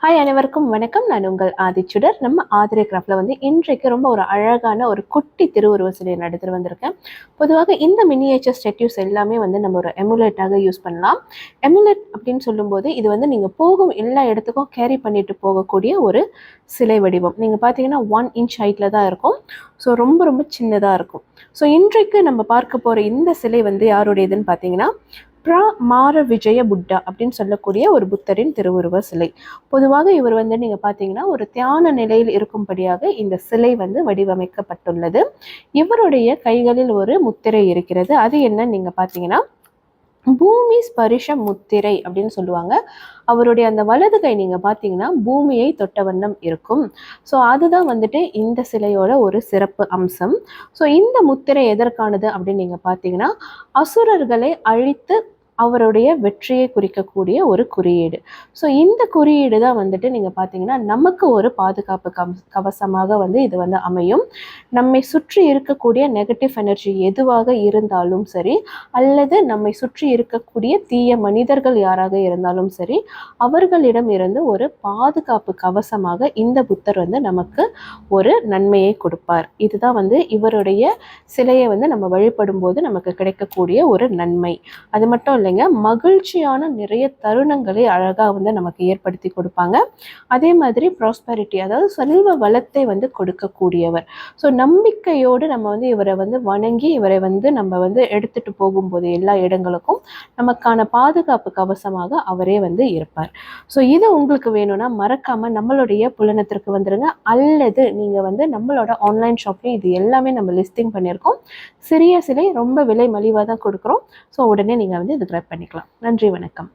Hi அனைவருக்கும் வணக்கம். நான் உங்கள் ஆதிச்சுடர். நம்ம ஆதிரை கிராஃப்டில் இன்றைக்கு ரொம்ப ஒரு அழகான ஒரு குட்டி திருவுருவ சிலையை எடுத்துகிட்டு வந்திருக்கேன். பொதுவாக இந்த மினியேச்சர் ஸ்டெட்யூஸ் எல்லாமே நம்ம ஒரு எமுலேட்டாக யூஸ் பண்ணலாம். எமுலேட் அப்படின்னு சொல்லும்போது இது நீங்கள் போகும் எல்லா இடத்துக்கும் கேரி பண்ணிட்டு போகக்கூடிய ஒரு சிலை வடிவம். நீங்கள் பார்த்தீங்கன்னா 1 inch ஹைட்டில் தான் இருக்கும். ஸோ ரொம்ப ரொம்ப சின்னதாக இருக்கும். ஸோ இன்றைக்கு நம்ம பார்க்க போகிற இந்த சிலை யாருடையதுன்னு பார்த்தீங்கன்னா மார விஜய புத்தா அப்படின்னு சொல்லக்கூடிய ஒரு புத்தரின் திருவுருவ சிலை. பொதுவாக இவர் நீங்க பார்த்தீங்கன்னா ஒரு தியான நிலையில் இருக்கும்படியாக இந்த சிலை வடிவமைக்கப்பட்டுள்ளது. இவருடைய கைகளில் ஒரு முத்திரை இருக்கிறது. அது என்ன நீங்க பார்த்தீங்கன்னா பூமி ஸ்பரிஷ முத்திரை அப்படின்னு சொல்லுவாங்க. அவருடைய அந்த வலது கை நீங்க பார்த்தீங்கன்னா பூமியை தொட்ட வண்ணம் இருக்கும். ஸோ அதுதான் இந்த சிலையோட ஒரு சிறப்பு அம்சம். ஸோ இந்த முத்திரை எதற்கானது அப்படின்னு நீங்க பார்த்தீங்கன்னா அசுரர்களை அழித்து அவருடைய வெற்றியை குறிக்கக்கூடிய ஒரு குறியீடு. ஸோ இந்த குறியீடு தான் நீங்கள் பார்த்தீங்கன்னா நமக்கு ஒரு பாதுகாப்பு கவசமாக இது அமையும். நம்மை சுற்றி இருக்கக்கூடிய நெகட்டிவ் எனர்ஜி எதுவாக இருந்தாலும் சரி, அல்லது நம்மை சுற்றி இருக்கக்கூடிய தீய மனிதர்கள் யாராக இருந்தாலும் சரி, அவர்களிடம் இருந்து ஒரு பாதுகாப்பு கவசமாக இந்த புத்தர் நமக்கு ஒரு நன்மையை கொடுப்பார். இதுதான் இவருடைய சிலையை நம்ம வழிபடும் போது நமக்கு கிடைக்கக்கூடிய ஒரு நன்மை. அது மட்டும் இல்லைங்க, மகிழ்ச்சியான நிறைய தருணங்களை அழகா நமக்கு ஏற்படுத்தி கொடுப்பாங்க. அதே மாதிரி ப்ராஸ்பெரிட்டி, அதாவது செல்வ வளத்தை கொடுக்கக்கூடியவர். ஸோ நம்பிக்கையோடு நம்ம இவரை வணங்கி இவரை நம்ம எடுத்துட்டு போகும்போது எல்லா இடங்களுக்கும் நமக்கான பாதுகாப்பு கவசமாக அவரே இருப்பார். ஸோ இது உங்களுக்கு வேணும்னா மறக்காம நம்மளுடைய புலனத்திற்கு வந்துருங்க. அல்லது நீங்க நம்மளோட ஆன்லைன் ஷாப்லையும் இது எல்லாமே நம்ம லிஸ்டிங் பண்ணியிருக்கோம். சிறிய சிலை ரொம்ப விலை மலிவாக தான் கொடுக்குறோம். ஸோ உடனே நீங்கள் இது கிராப் பண்ணிக்கலாம். நன்றி, வணக்கம்.